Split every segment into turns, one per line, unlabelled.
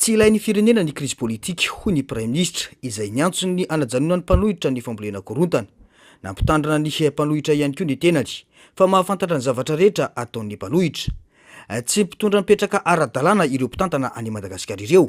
Tsy ilain'ny firenena ny crise politique hoy ny Premier ministre izay niantsony ny anajanona ny mpanohitra ny fambolena korontana. Nampitandrina ny mpanohitra ihany koa ny tenany fa mahafantatra ny zavatra rehetra ataon'ny mpanohitra. Tsy mpitondra mipetraka ara-dalàna ireo mpitantana any Madagasikara ireo,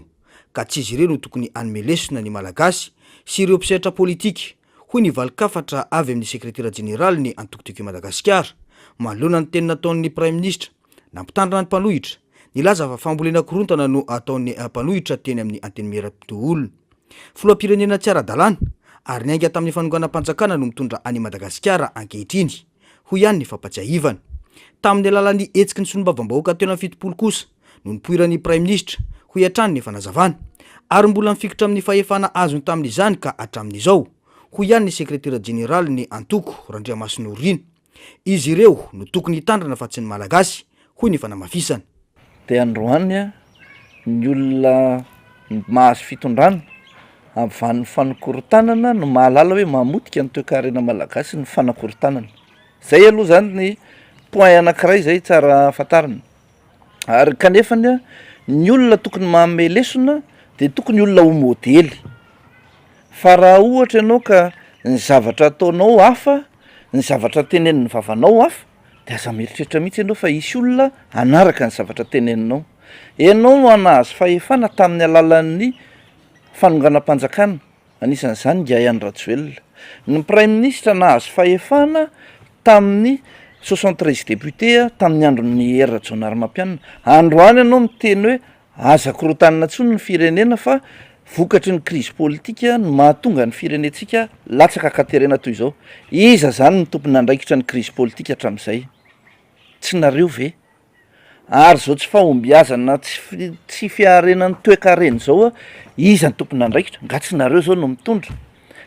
ka tsy izy ireo no tokony hanome lesona ny malagasy sy ireo mpisaitra politika hoy ny valikafatra avy amin'ny sekretera jeneraly ny antokotoko Madagasikara. Manoloana ny teny nataon'ny Premier ministre, nampitandrina ny mpanohitra, nilaza fa fambolena korontana no ataon'ny mpanohitra teny amin'ny anteny miera-toolona. Filoham-pirenena tsy ara-dalàna ary niainga tamin'ny fanonganam-panjakana no mitondra any Madagasikara ankehitriny, hoy ihany ny fampatsiahivana. Tamin'ny alalan'ny hetsiky ny solombavambahoaka teo amin'ny fitopolo kosa no nipoiran'ny Premier ministre ho hatrany ny fanazavana ary mbola mifikitra amin'ny fahefana azony tamin'izany ka hatramin'izao, hoy ihany ny sekretera jeneraly ny antoko Randriamasinao Rina. Izy ireo no tokony hitandrana fa tsy ny malagasy, hoy ny fanamafisana.
Dia androany ny olona mahazo fitondrana amin'ny vanin'ny fanakorotanana no mahalala hoe mamotika ny toe-karena malagasy ny fanakorotanana. Zay aloha zany ny point anankiray zay tsara fatarina. Ary kanefany ny olona tokony manome lesona dia tokony olona ho modely. Fa raha ohatra ianao ka ny zavatra ataonao hafa, ny zavatra tenenin'ny vavanao hafa, dia aza mieritreritra mihitsy ianao fa isy olona hanaraka ny zavatra teneninao. Ianao no nahazo fahefana tamin'ny alalan'ny fanonganam-panjakana, anisan'izany Yahya Rajoelina. Ny Premier ministre nahazo fahefana tamin'ny 73 député tamin'ny andron'ny Era Rajaonarimampianina. Androany ianao miteny hoe aza korotanana intsony ny firenena fa vokatry ny crise politika no mahatonga ny firenetsika latsaka katerena toy izao. Iza zany ny tompony andraikitra ny crise politika hatramin'izay? Tsy nareo ve? Ary zao tsy fahombiazana tsy fiarenan'ny toe-karena zao iza ny tompony andraikitra? Nga tsy nareo zao no mitondra.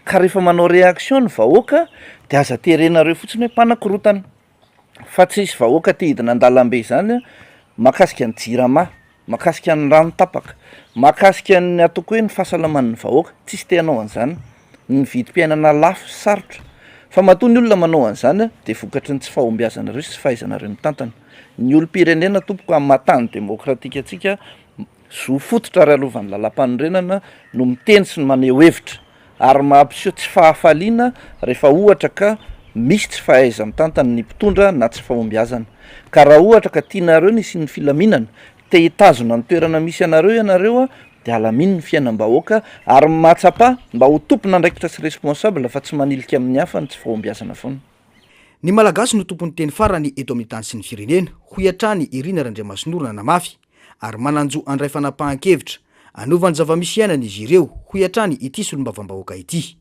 Ka rehefa manao réaction ny vahoaka dia aza terenareo fotsiny hoe mpanakorotana. Fa tsy isy vahoaka te hidina an-dalambe zany mahakasika ny jirama, mahakasika ny rano tapaka, mahakasika ny ataoko hoe ny fahasalaman'ny vahoaka. Tsisy te hanao an'izany. Ny vidim-piainana lafo sarotra. Fa matoa ny olona manao an'izany dia vokatry ny tsy fahombiazanareo sy fahaizanareo mitantana. Ny olom-pirenena tompoko amin'ny mahatany demokratika antsika zo fototra ary alovan'ny lalam-panorenana no miteny sy ny maneho hevitra ary mampiseho tsy fahafaliana rehefa ohatra ka misy tsy fahaiza mitantana ny mpitondra na tsy fahombiazana. Ka raha ohatra ka tianareo nisy ny filaminana, te hitazona ny toerana misy anareo ianareo dia alaminy ny fiainam-bahoaka ary mahatsapa mba ho tompona andraikitra sy responsable fa tsy manilika amin'ny hafa ny tsy fahombiazana foana.
Ny malagasy no tompon'ny teny farany eto amin'ny tany sy ny firenena, hoy hatrany Irina Randriamasinoro namafy ary mananjo andray fanapahan-kevitra anovany zava-misy iainana izy ireo, hoy hatrany ity solombavambahoaka ity.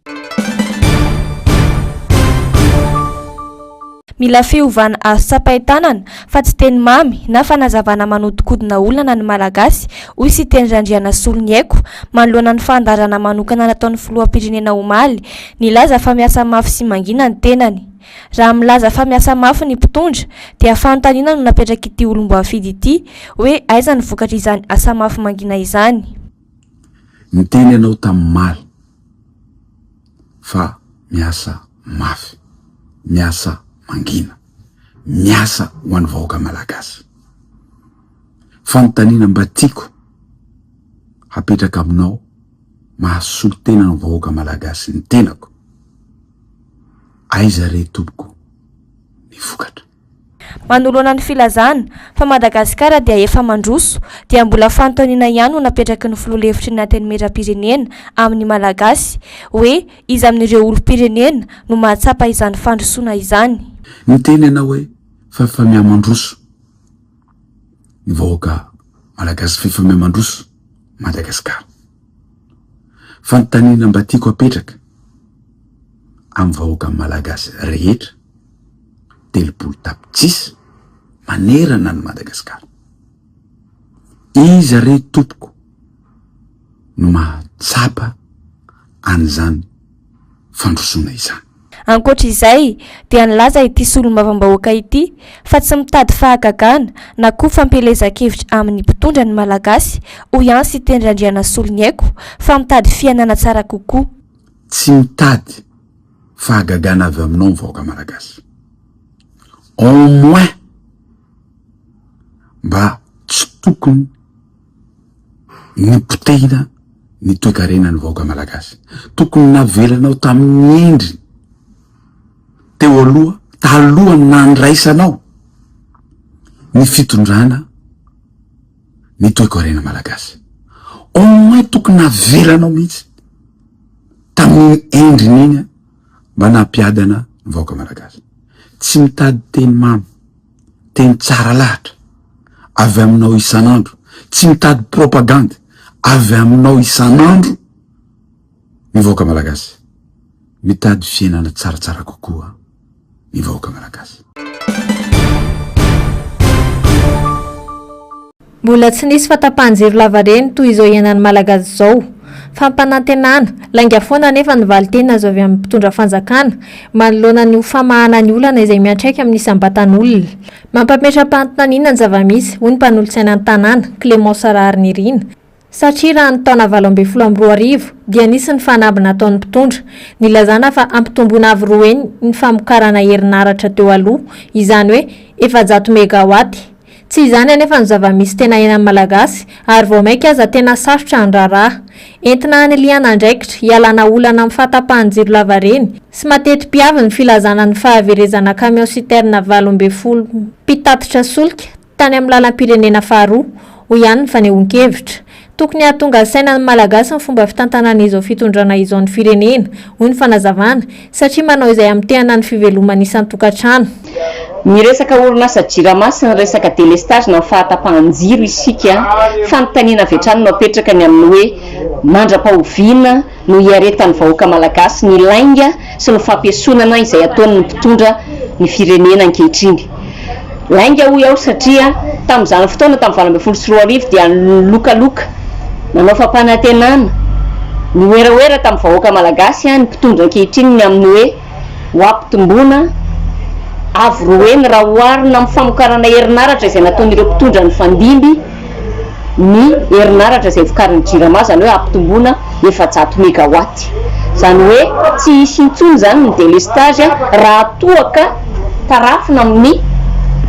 Mila fiovana azo tsapaitanana fa tsy teny mamy na fanazavana manodikodina olana ny malagasy, hoy sy teny Randriamasinoro Niaiko manoloana ny fandarana manokana nataon'ny filoham-pirenena omaly, nilaza fa miasa mafy sy mangina ny tenany. Raha milaza fa miasa mafy ny mpitondra dia fanontaniana no napetraka ity olom-boafidy ity hoe aiza ny vokatra izany asa mafy mangina izany.
Niteny ianao tamin'ny maly fa miasa mafy, miasa mangina, miasa ho an'ny vahoaka malagasy. Fanontaniana mba tiako hapetraka aminao mahasolo tena ny vahoaka malagasy ny tenako. Aiza re tompoko ny vokatra?
Manoloana ny filazana fa Madagasikara dia efa mandroso dia mbola fanontaniana ihany no napetraky ny filoha-hevitry ny antenimieram-pirenena amin'ny malagasy hoe iza amin'ireo olom-pirenena no mahatsapa izany fandrosoana izany.
Niteny ianao hoe fa mihamandroso ny vahoaka malagasy, fa mihamandroso Madagasikara. Fanontaniana mba tiako hapetraka amin'ny vahoaka malagasy rehetra 30 tapitrisa manerana ny Madagasikara. Iza re tompoko no mahatsapa an'izany fandrosoana izany?
Ankoatra izay dia nilaza ity solombavambahoaka ity fa tsy mitady fahagagana na koa fampelezan-kevitra amin'ny mpitondra ny malagasy, hoy ihany sy teny Randriamasinoro Niaiko fa mitady fiainana tsara kokoa.
Tsy mitady fahagagana avy aminao ny vahoaka malagasy. Au moins mba tsy tokony ny potehina ny toe-karena ny vahoaka malagasy. Tokony navelanao tamin'ny endry teo aloha talohany nandraisanao ny fitondrana ny toe-karena malagasy. Au moins tokony navelanao mihitsy tamin'ny endriny iny mba nampiadana ny vahoaka malagasy. Tsy mitady teny mamy, teny tsara lahatra avy aminao isan'andro, tsy mitady propagande avy aminao isan'andro ny vahoaka malagasy. Mitady fiainana tsaratsara kokoa ny vahoaka malagasy.
Mbola tsy nisy fatapahan-jiro lava reny toy izao iainan'ny malagasy zao. Fampanantenana lainga foana nefa ny valitena azo avy amin'ny mpitondra fanjakana manoloana ny famahana ny olana izay miantraika amin'ny isam-batan'olona. Mampametra-panontaniana ny zavamisy hoy ny mpanolotsaina ny tanàna Clément Sarary Nirina. Satria raha ny taona 2024 dia nisy ny fanambina ataon'ny mpitondra, nilazana fa ampitomboana avy roa eny ny famokarana herinaratra teo aloha, izany hoe 400 megawaty. Tsy izany anefa ny zavamisy tena iainan'ny malagasy ary vao maika aza tena sarotra ny raharaha. Entina haniliana andraikitra hialana olana amin'ny fatapahan-jiro lava reny sy mateti-piavy ny filazana ny fahaverezana camion citerne 12 mpitatitra solika tany amin'ny lalam-pirenena faharoa ho ihany ny fanehoan-kevitra. Tokony hahatonga saina ny malagasy ny fomba fitantanana izao fitondrana izao ny firenena hoy ny fanazavana satria manao izay amtehana ny fivelomana isan'ny tokantrano.
Ny resaka orinasa JIRAMA sy ny resaka délestage na fahatapahan-jiro isika fanontaniana vetrany no apetraka ny amin'ny hoe mandra-pahoviana no hiaretan'ny vahoaka malagasy ny lainga sy ny fampiasonana izay ataon'ny mpitondra ny firenena ankehitriny. Lainga hoy aho satria tamin'izany fotoana tamin'ny 2024 dia lokaloka nanao fampanantenana ny oeraoera tamin'ny vahoaka malagasy ny mpitondra ankehitriny ny amin'ny hoe hoampitombona avy roeny raha oharina amin'ny famokarana herinaratra izay nataon'ireo mpitondra ny fandimby ny herinaratra izay vokarin'ny JIRAMA, zany hoe ampitombona 400 megawaty. Zany hoe tsy hisy intsony zany ny délestage raha toaka tarafina amin'ny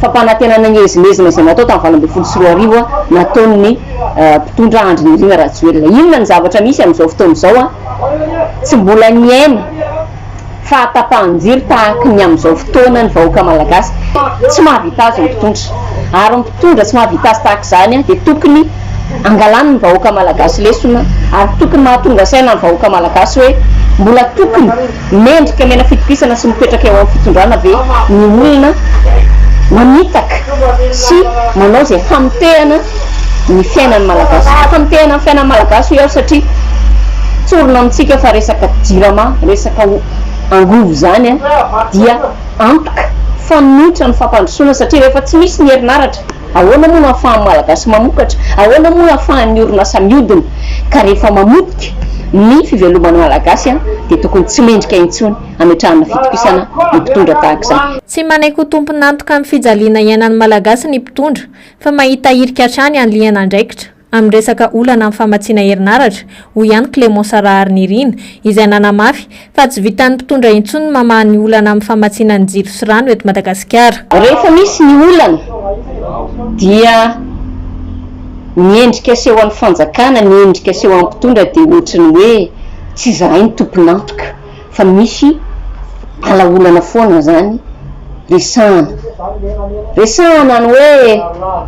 fampanantenana ny ezimezina izay natao tamin'ny 2024 nataon'ny mpitondra Andry Nirina Rajoelina. Inona ny zavatra misy amin'izao fotoana izao tsy mbola niaina fahatapahan-jiro tahaka ny amin'izao fotoana ny vahoaka malagasy. Tsy mahavita azy ny mpitondra ary ny mpitondra tsy mahavita azy tahaka izany dia tokony angalany ny vahoaka malagasy lesona ary tokony mahatonga saina ny vahoaka malagasy hoe mbola tokony mendrika mena fitopisana sy mipetraka eo amin'ny fitondrana ve ny olona mamitaka sy manao izay hamitehana ny fiainan'ny malagasy. Hamitehana ny fiainan'ny malagasy ho eo satria tsorona amintsika fa resaka JIRAMA, resaka angovo zany dia antoka fanotra ny fampandrosoana satria rehefa tsy misy ny herinaratra ahoana moa no ahafahan'ny malagasy mamokatra, ahoana moa no ahafahan'ny orinasa mihodina. Ka rehefa mamotika ny fivelomana malagasy dia tokony tsy mendrika intsony ametrahana fitopisana ny mpitondra tahaka izany.
Tsy manaiky ho tompon'antoka amin'ny fijaliana iainan'ny malagasy ny mpitondra fa mahita hirika hatrany anliana andraikitra amin'ny resaka olana amin'ny famatsiana herinaratra ho ihany Clément Sarary Nirina izay nanamafy fa tsy vitan'ny mpitondra intsony mamaha ny olana amin'ny famatsiana ny jiro sy rano eto Madagasikara.
Rehefa misy ny olana dia miendrika seho an'ny fanjakana, miendrika seho an'ny mpitondra dia ohatrany hoe tsy zahay ny tompon'antoka fa misy alaolana foana zany resahana ny hoe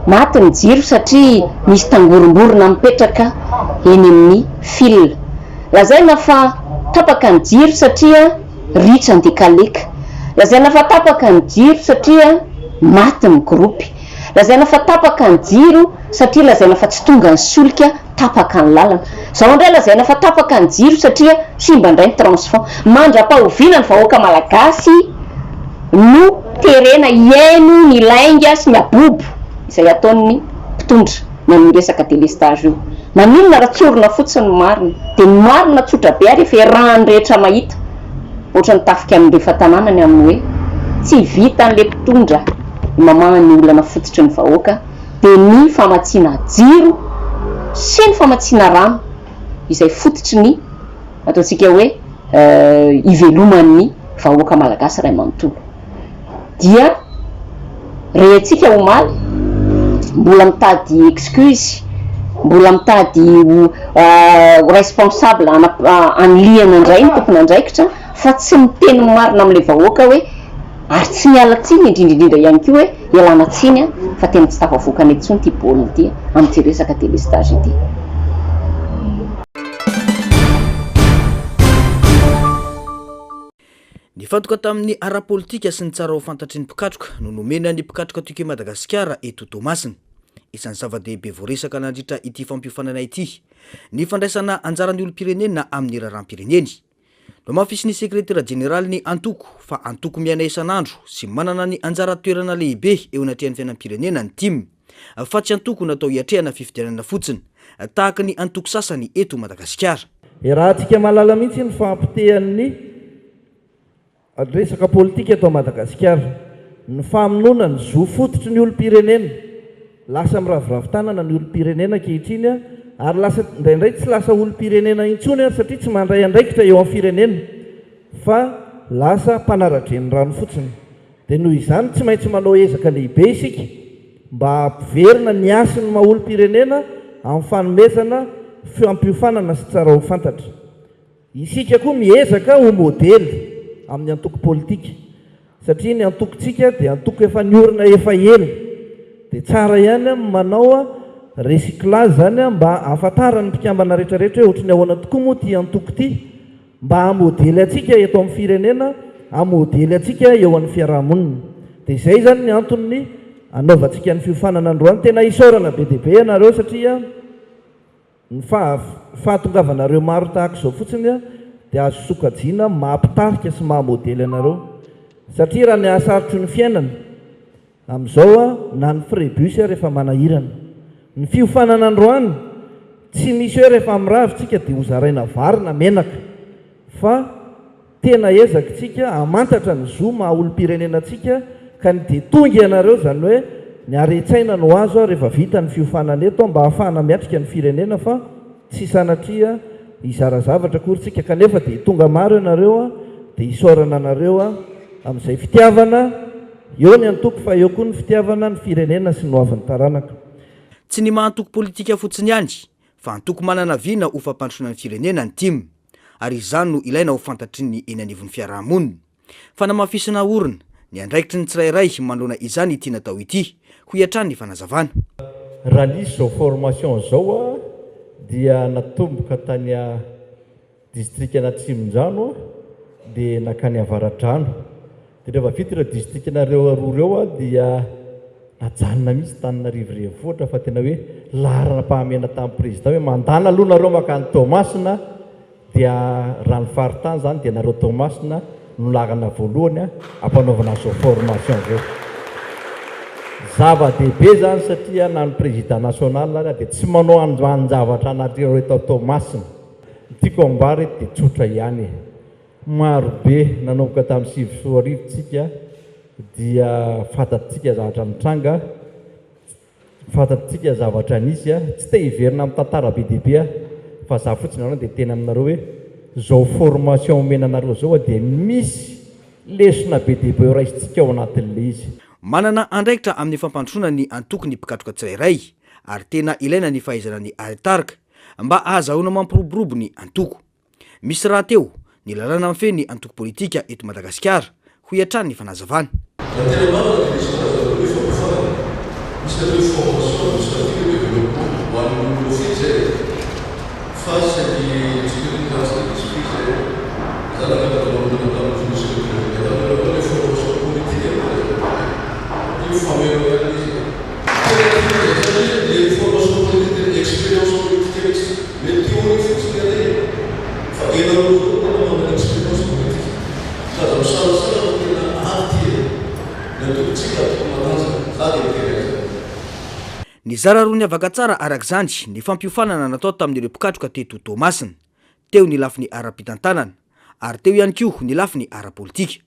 maty ny jiro satria misy tangorongorona mipetraka eny amin'ny fil. Lazaina fa tapaka ny jiro satria ritra ny dekaleka. Lazaina fa tapaka ny jiro satria maty ny gropy. Lazaina fa tapaka ny jiro satria lazaina fa tsy tonga ny solika tapaka ny lalana. Zao indray lazaina fa tapaka ny jiro satria simba indray ny transport. Mandra-pahoviana ny vahoaka malagasy no terena iaino ny lainga sy ny abobo izay ataon'ny mpitondra na ny resaka délestage io. Maninona raha tsorona fotsiny marina dia ny marina tsotra be ary efa rany rehetra mahita ohatra ny tafika amin'ny rehefa tanànany amin'ny hoe tsy vitan'ilay mpitondra mamaha ny olana fototry ny vahoaka dia ny famatsiana jiro sy ny famatsiana rano izay fototry ny ataontsika hoe iveloman'ny vahoaka malagasy ray manontolo. Dia rehentsika omaly mbola mitady excuse mbola mitady responsable anliana indray ny tompona andraikitra fa tsy miteny marina amin'ilay vahoaka hoe ary tsy miala tsiny indrindraindrindra ihany koa hoe ialana tsiny fa tena tsy tafavoakana intsony ty baolina ity amin'ity resaka téléstage ity.
Ny fantoka tamin'ny ara-politika sy ny tsara ho fantatry ny mpikatroka no nomena ny mpikatroka toky Madagasikara eto Tomasina. Isan'ny zava-dehibe voaresaka nandritra ity fampiofanana ity ny fandraisana anjaran'ny olom-pirenena amin'ny raharam-pireneny. No mafisy ny sekretera jeneraly ny antoko fa antoko miaina isan'andro sy manana ny anjara toerana lehibe eo anatrehan'ny fiainam-pirenena ny tim fa tsy antoko natao hiatrehana fifidianana fotsiny tahaka ny antoko sasany eto Madagasikara.
Raha antsika malala mihitsy ny fampitehan'ny resaka politika eto Madagasikara, ny famonoana ny zo fototry ny olom-pirenena, lasa miraviravin-tanana ny olom-pirenena ankehitriny ary lasa indraindray tsy lasa olom-pirenena intsony satria tsy mandray andraikitra eo amin'ny firenena fa lasa mpanaratra rano fotsiny. Dia noho izany tsy maintsy manao ezaka lehibe isika mba hampiverina ny asiny maha olom-pirenena amin'ny fanomezana fampiofanana sy tsara ho fantatra. Isika koa miezaka ho modely amin'ny antoko politika satria ny antokontsika dia antoko efa niorina efa ela, dia tsara ihany manao recyclage zany mba ahafantarany mpikambana rehetrarehetra hoe ohatrany ahoana tokoa moa ty antoko ty mba hamodely atsika eto amin'ny firenena, hamodely atsika eo amin'ny fiarahamonina. Dia izay zany ny antony anaovantsika ny fiofanana androany. Tena isaorana be dehibe ianareo satria ny fahatongavanareo maro tahaka izao fotsiny dia azo sokajiana mampitarika sy mahamodely anareo satria raha ny ahasarotry ny fiainana amin'izao na ny frébus rehefa manahirana. Ny fiofanana androany tsy misy hoe rehefa miravitsika dia hozaraina vary na menaka fa tena ezakitsika hamantatra ny zo maha olom-pirenenantsika ka ny dia tonga ianareo zany hoe ny aretsaina no azo rehefa vita ny fiofanana eto mba hahafahana miatrika ny firenena fa tsy sanatria hizara zavatra korytsika kanefa dia tonga maro ianareo dia hisaorana anareo amin'izay fitiavana eo ny antoko fa eo koa ny fitiavana ny firenena sy ny hoavin'ny taranaka.
Tsy ny mahantoko politika fotsiny ihany fa antoko manana viana ho fampandrosoana ny firenena ny tim ary izany no ilaina ho fantatry ny eny anivon'ny fiarahamonina. Fa namafisina orina ny andraikitry ny tsirairay manoloana izany ity natao ity ho hiatrany ny fanazavana.
Raha nisy zao formation zao dia natomboka tany district Anatsimondrano dia nakany Avaradrano. Dia rehefa vita ireo district nareo roa reo dia najanona mihitsy Antananarivo renivohitra fa tena hoe laharam-pahamena tamin'ny président hoe mandana aloha nareo makany Tomasina, dia raha ny faritany zany dia nareo Tomasina no lagana voalohany ampanaovana zao formation zao. Zava-dehibe zany satria na ny président national dia tsy manao anjavatra anareo eto Tomasina. Ty kombary dia tsotra ihany. Marobe nanomboka tamin'ny 2024 tsika dia fantatsika zavatra nitranga, fantatsika zavatra nisy tsy te hiverina amin'ny tantara be dehibe fa za fotsiny anao dia tena aminareo hoe zao formation omena anareo zao dia misy lesona be dehibe raisitsika ao anatin'le izy.
Manana andraikitra amin'ny fampandrosoana ny antoko ny mpikatroka tsirairay ary tena ilaina ny fahaizana ny aritarika mba ahazahoana mampiroborobo ny antoko. Misy raha teo ny lalàna mifeny antoko politika eto Madagasikara ho hiatrany ny fanazavana. Ny zara roa ny avaka tsara arak'izany ny fampiofanana natao tamin'ireo mpikatroka teto Tomasina, teo ny lafiny ara-pitantanana ary teo ihany koa ny lafiny ara-politika.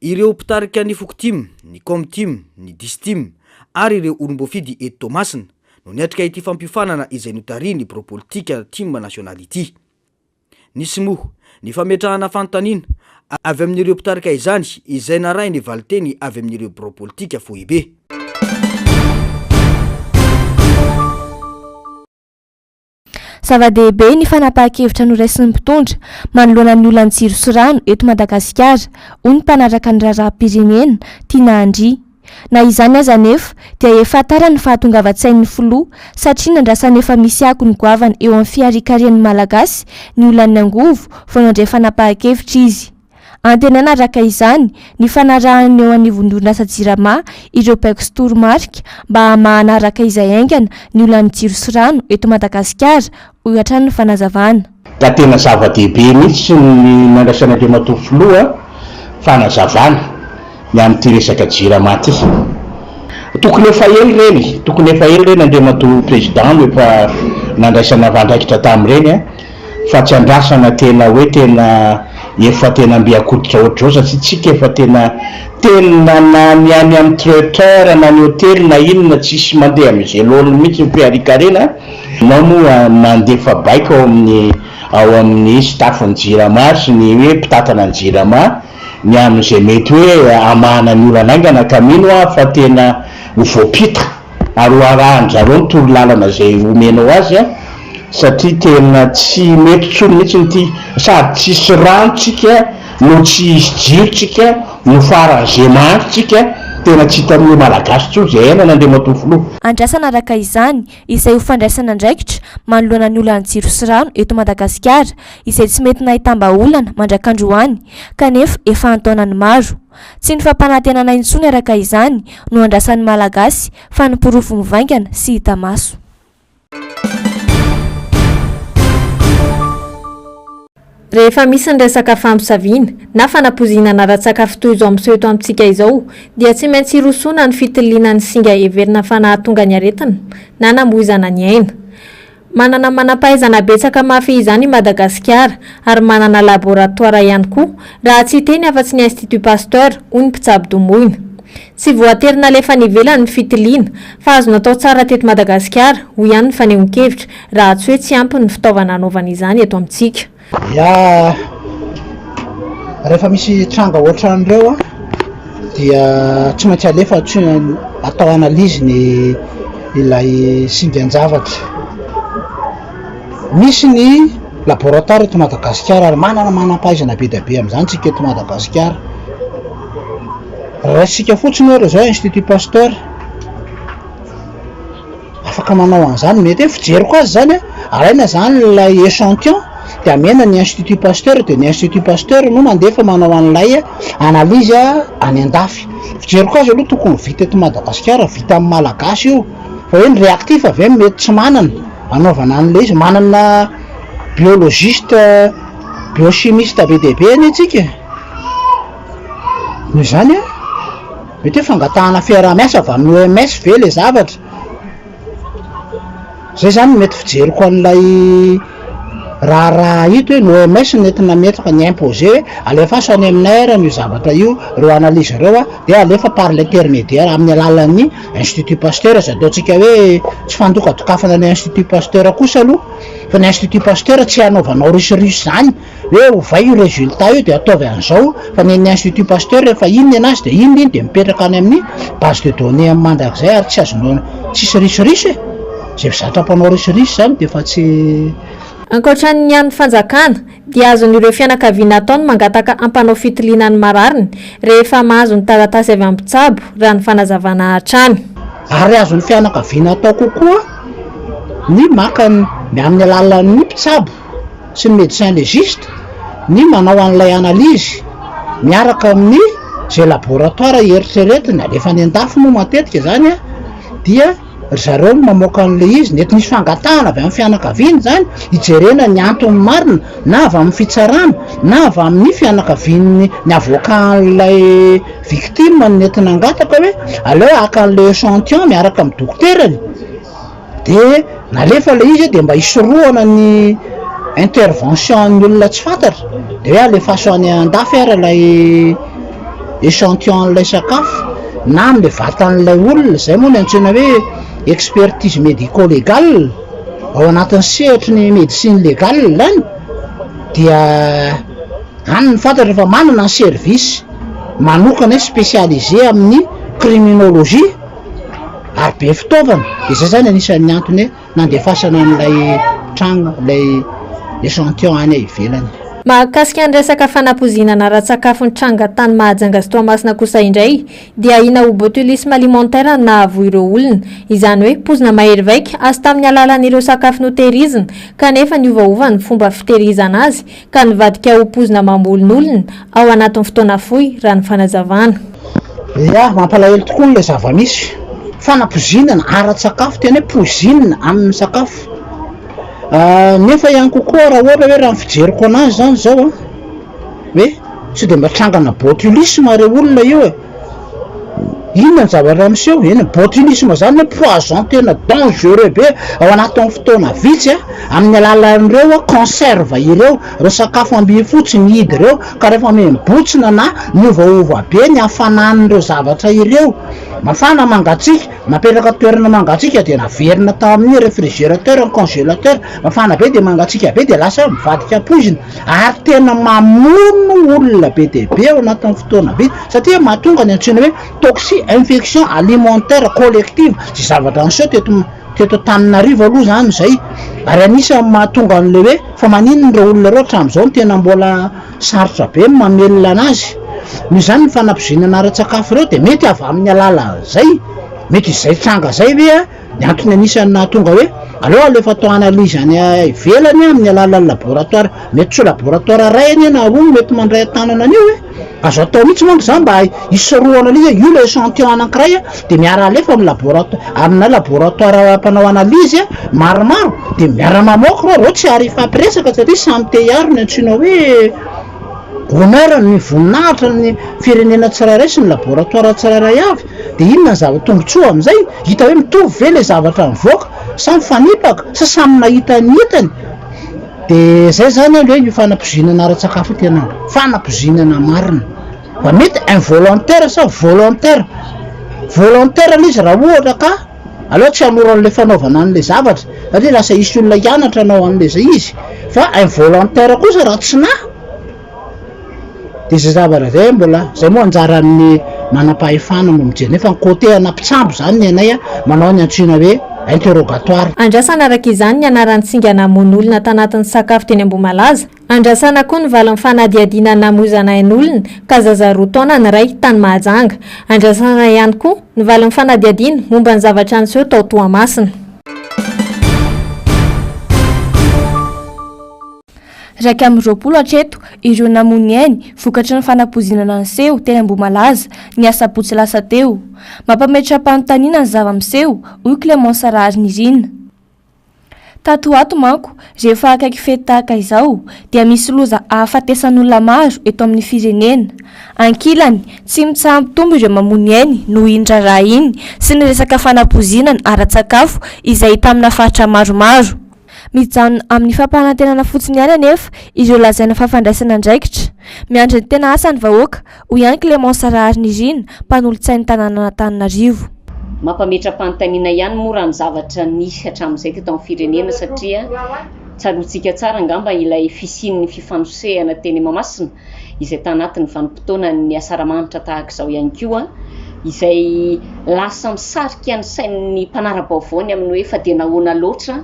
Ireo mpitarika ny fokotim, ny komtim, ny distim ary ireo olom-boafidy eto Tomasina no niatrika ity fampiofanana izay notariny pro-politika tim nasionaly ity. Nisy moa ny fametrahana fanontaniana avy amin'ireo mpitarika izany izay naray ny valiteny avy amin'ireo pro-politika fohibe.
Zava-dehibe ny fanapahan-kevitra noraisin'ny mpitondra manoloana ny olona ny jiro sy rano eto Madagasikara, hoy ny mpanaraka ny raharaham-pirenena Tina Andry. Na izany aza nefa dia efa tara ny fahatongavan-tsain'ny filoha satria nandrasana efa misy ako ny goavana eo amin'ny fiarikarian'ny malagasy ny olan'ny angovo vao nandray fanapahan-kevitra izy. Antenana araka izany ny fanarahany eo anivon'orinasa JIRAMA ireo paikos toromarika mba hamahanaraka izay aingana ny olan'ny jiro sy rano eto Madagasikara, ohatra ny fanazavana.
Da tena zava-dehibe mihitsy ny nandrasana Andriamatoa filoha fanazavana ny amin'ity resaka JIRAMA ty. Tokony efa ely reny Andriamatoa président efa nandraisana vandraikitra tamin'ireny fa tsy andrasana tena hoe tena efa tena mbiakoditra ohatr'izao satria tsika efa tena na ny any amin'ny traiteur na ny hôtely na inona tsisy mandeha amin'izay lolo mihitsy ny fiarikarena. Nao moa mandefa baika ao amin'ny staff'ny JIRAMA sy ny hoe mpitatana ny JIRAMA ny amin'izay mety hoe amahana ny olana aingana ka mino fa tena ho voapitra ary arahan-jareo ny toro lalana zay omenao azy satria tena tsy mety tsony mihitsy nyty sady tsisy rano tsika no tsy isy jiro tsika no faran'izay mandry tsika tena tsy hita amin'ny malagasy tso zay ainana Andriamatoa filoha.
Andrasana araka izany izay ho fandraisana andraikitra manoloana ny olana jiro sy rano eto Madagasikara izay tsy mety nahitam-baolana mandrak'androany kanefa efa antaonany maro. Tsy ny fampanantenana intsony araka izany no andrasan'ny malagasy fa ny porofo mivaingana sy hita maso.
Rehefa misy ny resaka fampisaviana na fanapozinana ara-tsakafo toy izao amin'izao eto amintsika izao dia tsy maintsy hirosona ny fitiliana ny singa heverina fanahatonga ny aretina na namoizana ny aina. Manana manampahaizana betsaka mafy izany i Madagasikara ary manana laboratoire ihany koa raha tsy teny afa-tsy ny Institut Pasteur hoy ny mpitsabo domoina. Tsy voaterina alefa nivelany ny fitiliana fa azo natao tsara teto Madagasikara hoy ihany ny fanehoan-kevitra raha tsy hoe tsy ampy ny fitaovana anaovana izany eto amintsika.
Ya rehefa misy tranga ohatran'ireo dia tsy maintsy alefa atao analizy ny ilay singan-javatra. Misy ny laboratoire eto Madagasikara ary manam-pahaizana be dia be amin'izany tsika eto Madagasikara. Raisika fotsiny hoe zao Institut Pasteur afaka manao an'izany mety hoe fijeriko azy zany alaina zany ilay échantillon dia amena ny Institut Pasteur dia ny Institut Pasteur no mandefa manao an'ilay analizy any an-dafy. Fijeriko azy aloha tokony vita eto Madagasikara, vita amin'ny malagasy io fa hoe ny réactif avy eo mety tsy manana anaovana an'ilay izy, manana biologiste biochimiste be dia be ny tsika noho izany mety hoe fangatahana fiaraha-miasa avy amin'ny OMS ve le zavatra zay zany mety fijeriko an'ilay raha hito hoe ny OMS nentina metraka ny imposé hoe alefa sany aminay ara ny zavatra io reo analyse reo dia alefa par l'intermédiaire amin'ny alalan'ny Institut Pasteur zay ataontsika hoe tsy fandokadokafana ny Institut Pasteur kosa aloha fa ny Institut Pasteur tsy anaovanao risirisi zany hoe ovay io résultat io dia ataovy an'izao fa ny Institut Pasteur rehefa inona anazy dia inona iny dia mipetraka any amin'ny base de données amin'ny mandrakizay ary tsy azonao tsisy risirisy zay fizatra mpanao risirisy zany dia fa tsy.
Ankoatran'ny an'ny fanjakana dia azon'ireo fianakaviana ataony mangataka ampanao fitiliana ny marariny rehefa mahazo ny taratasy avy amin'ny mpitsabo raha ny fanazavana hatrany.
Ary azon'ny fianakaviana atao kokoa ny maka ny amin'ny alalan'ny mpitsabo sy ny médecin légiste ny manao an'ilay analizy miaraka amin'ny zay laboratoire eritreretina alefa ny an-dafy moa matetika zany dia zareo no mamoaka an'ilay izy nety misy fangatahana avy amin'ny fianakaviana zany hijerena ny antony marina na avy amin'ny fitsarana na avy amin'ny fianakaviany ny avoakan'ilay victime ny netina angataka hoe aleo aka an'ilay échantillon miaraka amin'ny dokterany dia nalefa ilay izy dia mba hisorohana ny intervention ny olona tsy fantatra dia hoe alefaso any an-dafy ara ilay échantillon n'ilay sakafo na amin'ilay vatan'ilay olona zay moa ny antsoina hoe expertise médico-légale ao anatin'ny sehatra ny médecine légale lany dia any ny fantatra fa manana ny service manokana spécialisé amin'ny criminologie ary be fitaovana dia zay zany anisan'ny antony nandefasana an'ilay mitranga lay échantillon any ivelany.
Mahakasika ny resaka fanampozinana ratsakafo ny tranga tany Mahajanga sy Toamasina kosa indray dia ina ho botulisme alimentaire nahavo ireo olona, izany hoe pozina mahery vaika azy tamin'ny alalan'ireo sakafo notehirizina kanefa niovaova ny fomba fitehirizana azy ka nivadika ho pozina mamolon'olona ao anatin'ny fotoana fohy raha ny fanazavana.
Ya, mampalahelo tokoa le zava-misy fanampozinana ara-tsakafo tena hoe pozinina amin'ny sakafo. Nefa ihany kokoa raha ohatra hoe raha ny fijeriko anazy zany zao hoe tsy de mba trangana botulisme reo olona io inona ny zavatra miseho eny botulisme zany hoe poison tena dangereux be ao anatin'ny fotoana vitsy amin'ny alalan'ireo conserve ireo sakafo amby fotsiny hidy ireo ka rehefa mibotsina na miovaova be ny hafanan'ireo zavatra ireo mafana mangatsika mapetraka toerana mangatsika dia naverina tao amin'ny réfrigérateur ny congélateur mafana be dia mangatsika be dia lasa mivadika pozina ary tena mamono olona be dia be ao anatin'ny fotoana vitsy satria mahatonga ny antsoina hoe infection alimentaire collective sy zavatra an'izao teto Taninarivo aloha zany zay ary anisan'ny mahatonga an'le hoe fa maninona ireo olona ireo hatramin'izao no tena mbola sarotra be mamelona anazy. Noho izany ny fanampozinana ara-tsakafo ireo dia mety avy amin'ny alala zay mety izay tranga zay hoe ny antony anisan'ny nahatonga hoe aleo alefa atao analyse any ivelany amin'ny alalan'ny laboratoire mety tsy laboratoire ray any na roa mety mandray tanana an'io hoe azo atao mihitsy manko zany mba hisoroana analyse io le échantillon anankiray dia miara alefa amin'ny laboratoire amina laboratoire mpanao analyse maromaro dia miara mamoaka reo tsy ary ifampiresaka satria samy tehiaro ny antsoina hoe honneur ny voninahitra ny firenena tsirairay sy ny laboratoire tsirairay avy dia inona ny zava-tombotsoa amin'izay hita hoe mitovy ve le zavatra mivoaka samy fanipaka sa samy nahita ny hitany dia zay zany hoe io fanampozinana ara-tsakafo tena fanampozinana marina fa mety involontaire sa volontaire le izy raha ohatra ka aloha tsy hanoran'le fanaovana an'le zavatra satria lasa isy olona hianatra anao an'le zay izy fa involontaire kosa raha tsy na dia zay zavatra zay mbola zay moa anjaran'ny manam-pahefana no mijery nefa ny côté anampitsambo zany ny anay manao ny antsoina hoe interrogatoire.
Andrasana araka izany ny anaran'ny singa namoan'olona tanatin'ny sakafo teny Ambohimalaza. Andrasana koa ny valin'ny fanadihadiana namozana ain'olona ka zaza roa taona ny ray tany Mahajanga. Andrasana ihany koa ny valin'ny fanadihadiana momba ny zavatra niseho tao Toamasina.
Raika amin'ny 20 hatreto ireo namony ainy vokatry ny fanampozinana niseho teny Ambohimalaza ny asabotsy lasa teo. Mampametra-panontaniana ny zava-miseho hoy Clémence Rarinirina. Tato ato manko rehefa akaiky fety tahaka izao dia misy loza ahafatesan'olona maro eto amin'ny firenena. Ankilany tsy mitsampy tombo ireo mamony ainy noho iny raharaha iny sy ny resaka fanampozinana ara-tsakafo izay hita amina faritra maromaro. Mijanona amin'ny fampanantenana fotsiny ihany anefa ireo lazaina fafandraisana andraikitra. Miandry ny tena asa ny vahoaka hoy ihany Clémence Rarinirina mpanolontsain'ny tanàna Antananarivo.
Mampametra-panontaniana ihany mora ny zavatra nisy hatramin'izay teto amin'ny firenena satria tsaroantsika tsara angamba ilay fisian'ny fifanosehana teny Mahamasina izay tanatin'ny vanim-potoana ny asaramanitra tahaka izao ihany koa izay lasa misarika ny sain'ny mpanara-baovao amin'ny hoe fa dia nahoana loatra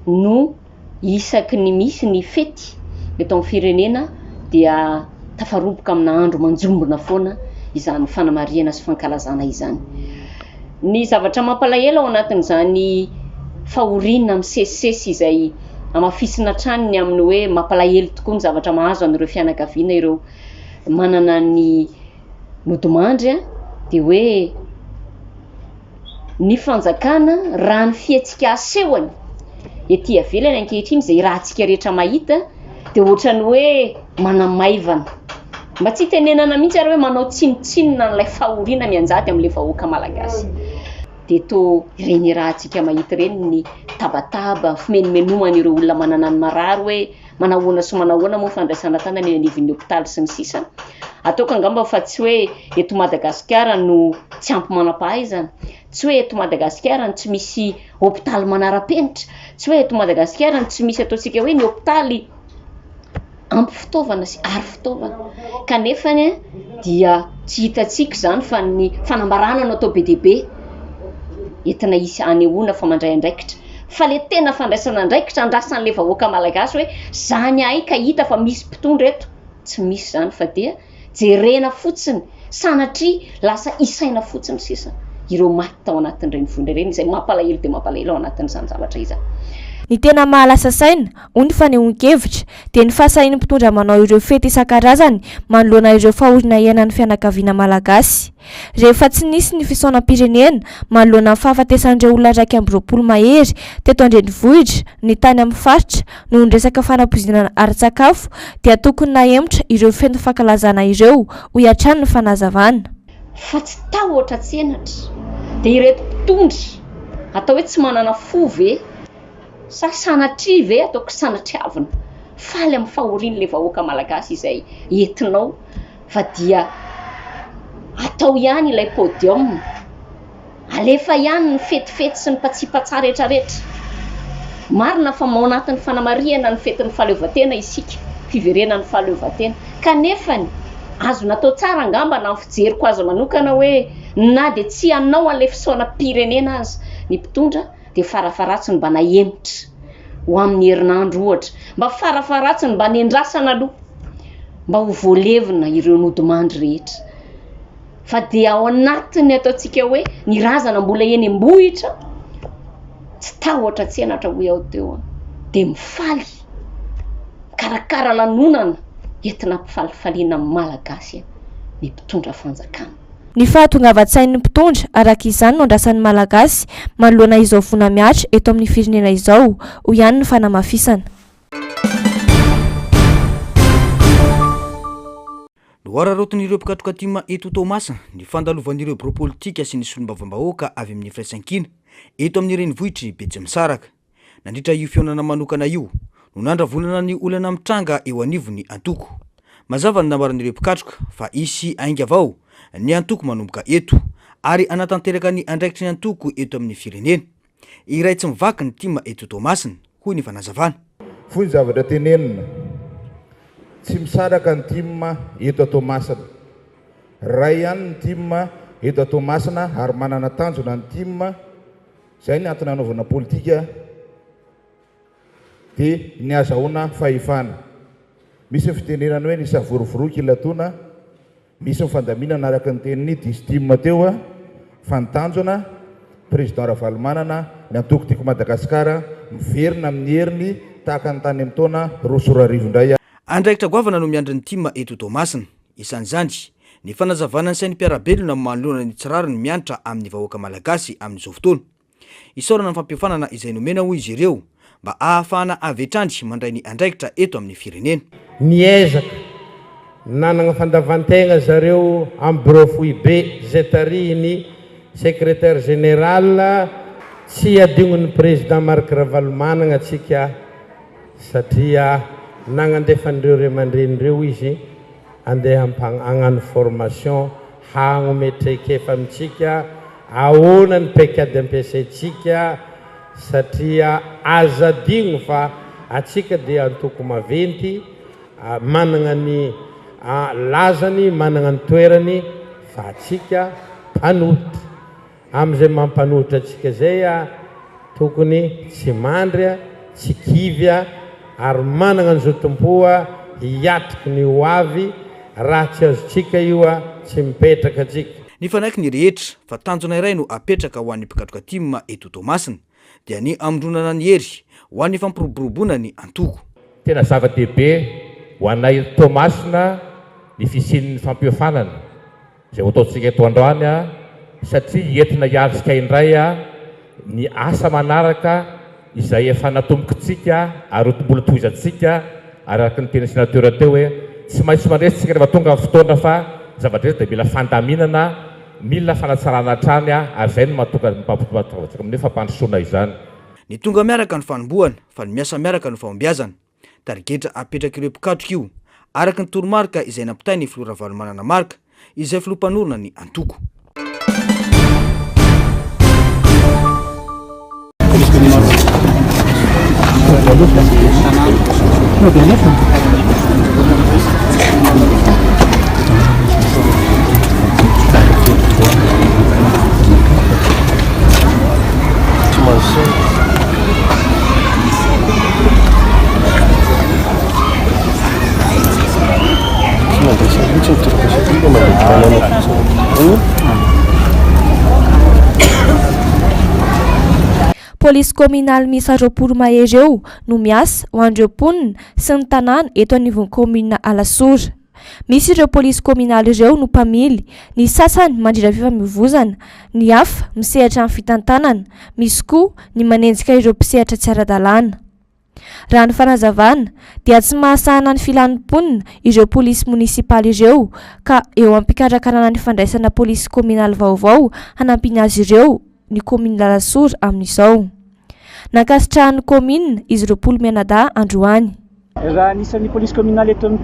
no isaky ny misy ny fety eto amin'ny firenena dia tafaroboka amina andro manjombona foana izany fanamariana sy fankalazana izany. Ny zavatra mampalahelo ao anatin'izany fahoriana misesisesy izay amafisina tranony amin'ny hoe mampalahelo tokoa ny zavatra mahazo an'ireo fianakaviana ireo manana ny nodimandry dia hoe ny fanjakana raha ny fietsika asehony ety avelany ankehitriny izay rahantsika rehetra mahita dia ohatrany hoe manamaivana mba tsy tenenana mihitsy ary hoe manao tsinotsinona n'ilay fahoriana mianjady amin'ilay vahoaka malagasy. Dia to ireny rahantsika mahita ireny ny tabataba fimenomenomana ireo olona manana ny marary hoe manahoana sy manahoana moa fandraisana tanana eny anivon'ny hopitaly sy ny sisa. Ataoko angamba fa tsy hoe eto Madagasikara no tsy ampy manam-pahaizana, tsy hoe eto Madagasikara no tsy misy hopitaly manara-penitra, tsy hoe eto Madagasikara no tsy misy ataontsika hoe ny hopitaly ampy fitaovana sy ary fitaovana kanefa dia tsy hitantsika zany fa ny fanambarana no atao be dia be entina isy anehoana fa mandray andraikitra fa le tena fandraisana ndraikitra andrasan'le vahoaka malagasy hoe zany ahy ka hita fa misy mpitondra eto, tsy misy zany fa dia jerena fotsiny sanatria lasa isaina fotsiny sisa ireo maty tao anatin'ireny vondra ireny izay mampalahelo dia mampalahelo ao anatin'izany zavatra izany.
Ny tena mahalasa saina hoy ny fanehoan-kevitra dia ny fahasahin'ny mpitondra manao ireo fety isan-karazany manoloana ireo fahorina iainan'ny fianakaviana malagasy. Rehefa tsy nisy ny fisaonam-pirenena manoloana ny fahafatesan'ireo olona 220 mahery teto an-drenivohitra ny tany amin'ny faritra noho ny resaka fanampoizinana ara-tsakafo dia tokony nahemotra ireo fety fankalazana ireo ho iatrany ny fanazavana.
Fa tsy tahotra tsenatra dia ireto mpitondra atao hoe tsy manana fo ve sa sanatria ve ataoko sanatriavina faly amin'ny fahorian'le vahoaka malagasy izay entinao fa dia atao ihany ilay podium, alefa ihany ny fetifety sy ny mpatsipatsara rehetrarehetra. Marina fa mao anatin'ny fanamariana ny fetin'ny fahaleovantena isika, fiverenan'ny fahaleovantena, kanefany azo natao tsara angamba na ny fijeriko azo manokana hoe na dia tsy anao an'ilay fisaonam-pirenena azy ny mpitondra dia farafaratsiny mba nahemotra ho amin'ny herinandro ohatra, mba farafaratsiny mba nendrasana aloha mba ho voalevina ireo nodimandry rehetra. Fa dia ao anatiny ataontsika hoe ny razana mbola eny ambohitra tsy tahotra tsenatra hoe ao teo dia mifaly karakara lanonana entina mpifalifaliana malagasy ny mpitondra fanjakana.
Ny fahatongavan-tsain'ny mpitondra araka izany no andrasan'ny malagasy manoloana izao vona miatra eto amin'ny firenena izao ho ihany ny fanamafisana.
Noararotin'ireo mpikatrokatima eto Tomasina ny fandalovan'ireo bureau politika sy ny solombavambahoaka avy amin'ny firaisankina eto amin'ny renivohitry Betsimisaraka. Nandritra io fionana manokana io no nandravonana ny olana mitranga eo anivony Antoko. Mazava ny nambaran'ireo mpikatroka fa isy ainga avao ny Antoko manomboka eto ary anatanteraka ny andraikitry ny Antoko eto amin'ny firenena. Iray tsy mivaky ny tima eto Tomasina hoy ny fanazavana.
Fony zavatra tenenina tsy misaraka ny tima eto Tomasina. Ray ihany ny tima eto Tomasina ary manana tanjona ny tima izay ny antony anaovana politika dia ny azahoana fahefana. Misy fitenenana hoe ny savorovoroky ilatona, misy mifandaminana araka ny teniny distima teo fa ny tanjona président Ravalomanana ny Antoko tiako Madagasikara miverina amin'ny heriny tahaka ny tany amin'ny taona 2010 indray.
Andraikitra goavana no miandry ny tima eto Tomasina. Isan'izany ny fanazavana ny sain'ny mpiarabelona manoloana ny tsirariny mianatra amin'ny vahoaka malagasy amin'izao fotoana. Isaorana ny fampiafanana izay nomena ho izy ireo mba ahafahana avetrandry mandray ny andraikitra eto amin'ny firenena.
Niezaka nanana fandavantegna zareo amin'ny bureau foibe zay tarihiny secrétaire général tsy adignon'ny président Marc Ravalomanana atsika satria nagnandefan'ireo ray aman-drenireo izy andeha hagnano formation hagnometraikefa amintsika ahoana ny paikady ampiasaitsika satria azadigno fa atsika dia Antoko maventy manana ny lazany, manana ny toerany fa atsika mpanohitra. Amin'izay mampanohitra atsika zay tokony tsy mandry, tsy kivy ary manana ny zotom-poa hiatriky ny hoavy raha tsy azotsika io tsy mipetraka atsika.
Ny fanaiky ny rehetra fa tanjona iray no apetraka ho an'ny mpikatroka tima eto Tomasina dia ny amondronana ny hery ho an'ny fampiroboroboana ny Antoko.
Tena zava-dehibe ho anay Tomasina ny fisian'ny fampihofanana izay ho ataontsika eto androany satria entina hiaritsika indray ny asa manaraka izay efa natombokintsika ary mbola tohizantsika araka ny teny sénateur teo hoe tsy maintsy mandresitsika rehefa tonga amin'ny fotoana fa zavatra rehetra dia mila fandaminana, mila fanatsarana hatrany ary izay no mahatonga mampatahotsika amin'ny fampandrosoana izany.
Ny tonga miaraka ny fanombohana fa ny miasa miaraka no fahombiazana. Tarigetra apetraka ireo mpikatroka io araka ny toromarika izay nampitainy ny Filoha Ravalomanana marika izay filompanorona ny Antoko.
polisy communal misy 20 mahery eo no miasa ho andreo mponina sy ny tanàna eto anivon'ny komina Alasora. Misy ireo polisy communal ireo no mpamily, ny sasany mandrindra fifamoivoizana, ny hafa misehatra amin'ny fitantanana, misy koa ny manenjika ireo mpisehatra tsy ara-dalàna. Raha ny fanazavana dia tsy mahasahana ny filan'ny mponina ireo polisy munisipaly ireo ka eo am-pikarakarana ny fandraisana polisy communal vaovao hanampiana azy ireo ny komina Alasora amin'izao. Nakasitrahan'ny komina izy ireo Mianadahy androany.
Raha nisan'ny polisy communal eto amin'ny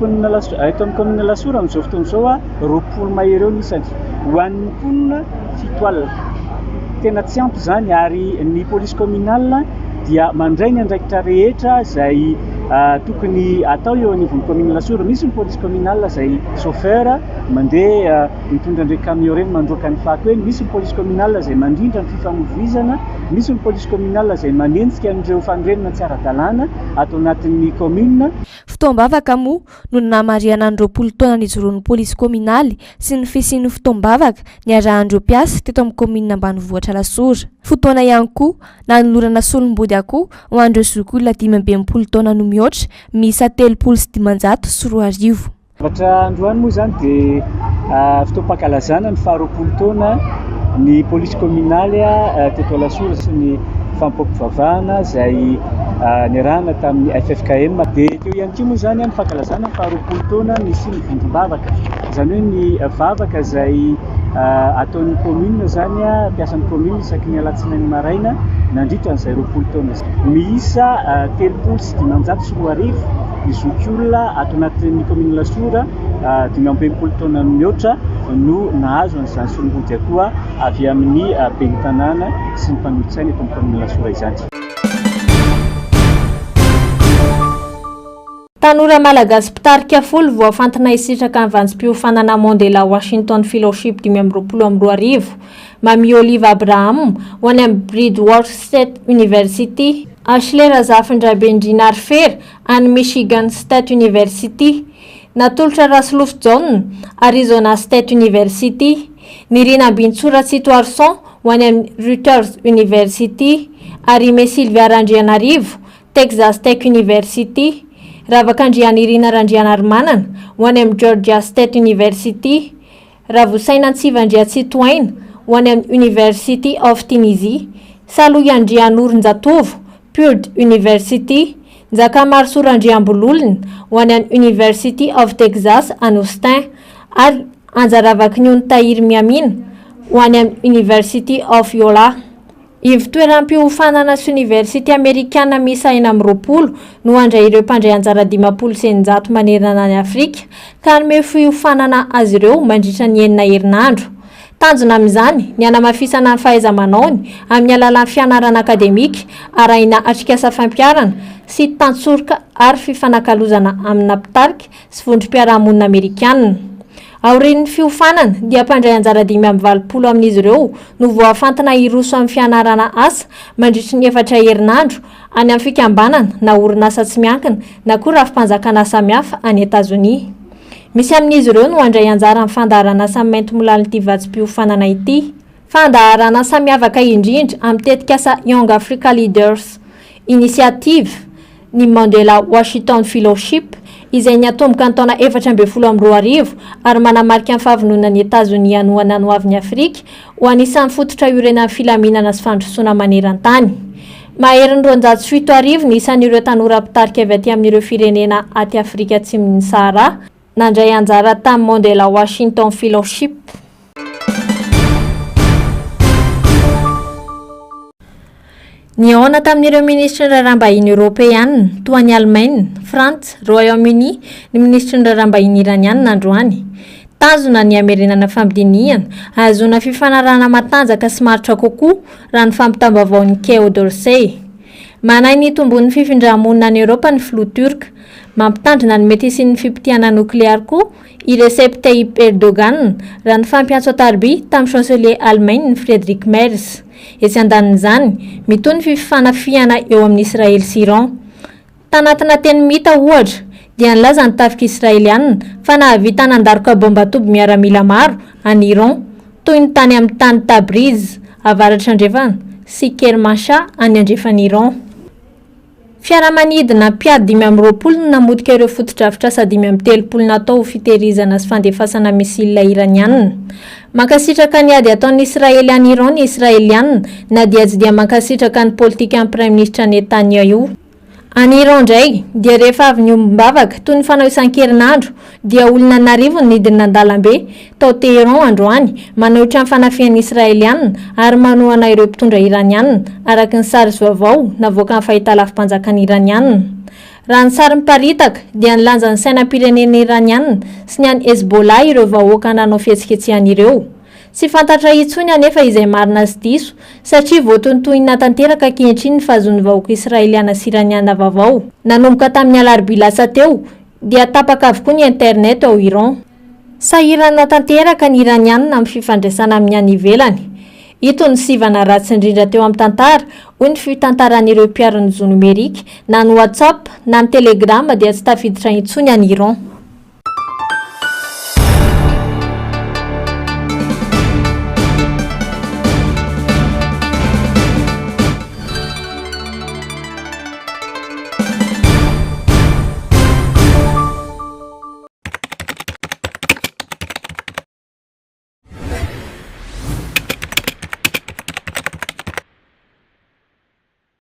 komina Alasora amin'izao fotoana izao 20 mahery eo nisany. Ho an'ny mponina 7 alina. Tena tsy ampy zany ary ny polisy communal dia mandray ny andraikitra rehetra izay tokony atao eo anivon'ny komina Alasora. Misy ny polisy communal izay chauffeur mandeha mitondra an'ireo camion reny mandroaka ny fako eny, misy ny polisy communal izay mandrindra ny fifamoivoizana, misy ny polisy communal izay manenjika an'ireo fanorenana tsy ara-dalàna ato anatin'ny commune.
Fotoam-bavaka moa no namariana ny 20 taona nijoroan'ny polisy communal sy ny fisian'ny fotoam-bavaka niarahan'ireo mpiasa teto amin'ny komina ambanivohitra Alasora. Fotoana ihany koa nanolorana solom-body akoho ho an'ireo zokiolona 15 taona no mihoatra miisa 390 sy 4 arivo.
Zavatra androany moa zany dia fotoam-pankalazana ny 20 taona ny polisy communal teto Alasora sy ny fampiompivavahana izay niarahana tamin'ny FFKM dia teo ihany koa moa zany ny fankalazana 20 taona nisy ny vondrom-bavaka, izany hoe ny vavaka izay ataon'ny commune zany mpiasan'ny commune isaky ny alatsinainy maraina nandritra an'izay 20 taona. Miisa 390 arivo ny zokiolona ato anatin'ny komina Alasora 15 taona mihoatra no nahazo an'izany solom-body akoa avy amin'ny ben'ny tanàna sy ny mpanolotsaina eto amin'ny komina Alasora izany.
Tanora malagasy mpitarika folo voafantina hisitraka amin'ny vanjam-piofanana Mandela Washington Fellowship 2022 Mami Olive Abraham ho any amin'ny Bridgewater State University, Ashley Razafin-Drabendrina Arfer any Michigan State University, natolotra Raslof John Arizona State University, Nirina Bintsura Situarson ho any amin'ny Rutgers University, Arime Sylvia Randrianarivo Texas Tech University, Ravakandriana Irina Randriana Armanana ho any amin'ny Georgia State University, Ravosaina Ntsivandria Tsitoaina ho any amin'ny University of Tunisia, Saloiandrianoron-Jatovo Purdue University, Njakamaro Sorandriambololona ho any amin'ny University of Texas any Austin, ary Anjaravakinony Tahiry Miamina ho any amin'ny University of Yola. Ivitoeram-piofanana sy University Amerikana miisa 20 no handray ireo mpandray anjara 500 manerana any Afrika ka hanome fiofanana azy ireo mandritra ny 9 herinandro. Tanjona amin'izany ny hanamafisana ny fahaiza-manaony amin'ny alalan'ny fianarana akademika arahina atrikasa fampiarana sy tantsorika ary fifanakalozana amina mpitarika sy vondrom-piarahamonina Amerikanina. Aorian'ny fiofanana dia mpandray anjara 520 amin'izy ireo no voafantina hiroso amin'ny fianarana asa mandritra ny 4 herinandro any amin'ny fikambanana na orinasa tsy miankina na koa rafim-panjakana samihafa any Etazonia. Misy amin'izy ireo no handray anjara amin'ny fandaharana samy mainty molal'ity vatsim-piofanana ity. Fandaharana samiavaka indrindra amin'ny tetikasa Young Africa Leaders Initiative ny Mandela Washington Fellowship izay niatomboka ny taona 2012 ary manamarika ny fahavononan'ny Etazonia no ananoavin'ny Afrika ho anisan'ny fototra iorenan'ny filaminana sy fandrosoana maneran-tany. Maherin'ny 207 arivo ny isan'ireo tanora mpitarika avy aty amin'ireo firenena aty Afrika Atsimon'ny Sahara nandray anjara tamin'ny Mandela Washington Fellowship. Niaona tamin'ireo ministra ny raharaham-bahiny Européenne toa ny Allemagne, France, Royaume-Uni ny ministra ny raharaham-bahiny Iraniana androany. Tanjona ny hamerenana fampidiniana ahazoana fifanarahana matanjaka sy marotra kokoa raha ny fampitambavaon'ny Quai d'Orsay. Manay ny tombon'ny fifindramonina ny Europa ny filoha Turka, mampitandrina ny mety sy ny fipitiana nukleary koa i Recep Tayyip Erdogan raha ny fampiantso atarby tamin'ny chancelier Allemagne ny Friedrich Merz. Etsy andanin'izany mitoy ny fifanafiana eo amin'ny Israel sy Iran. Tanatina teny mita ohatra dia nilaza ny tafika Israeliana fa nahavita nandaroka bomba atoby miaramila maro any Iran toy ny tany amin'ny tany Tabriz avaratra andrefana sy Kermasha any andrefany Iran. Fiaramanidina mpiady 520 no namotika ireo fotodrafitra asa 530 natao fitehirizana sy fandefasana misila iranianina. Mankasitraka ny ady ataon'ny Israeliana Iran ny Israeliana na dia tsy dia mankasitraka ny politika ny Prime Ministre Netanyahu. Any Iran ndray dia rehefa avy ny ombavaka toy ny fanao isan-kerinandro dia olona narivony nidina an-dalambe tao Teheran androany manohitra ny fanafihan'ny Israeliana ary manohana ireo mpitondra iranianina araka ny sary vaovao navoaka ny fahitalafi-panjakana iranianina. Raha ny sary miparitaka dia nilanja ny sainam-pirenena iranianina sy ny any Hezbollah ireo vahoaka nanao fihetsiketsehana. Sy fantatra intsony anefa izay marina sy diso satria voatontohina tanteraka ankehitriny ny fahazon'ny vahoaka Israeliana sy iraniana vaovao. Nanomboka tamin'ny alarobia lasa teo dia tapaka avokoa ny internet ao Iran. Sahirana tanteraka ny iranianina amin'ny fifandraisana amin'ny any ivelany. Ito ny sivana ratsy indrindra teo amin'ny tantara hoy ny fitantaran'ireo mpiaro-ny zo nomerika na ny WhatsApp na ny Telegram dia tsy tafiditra intsony any Iran.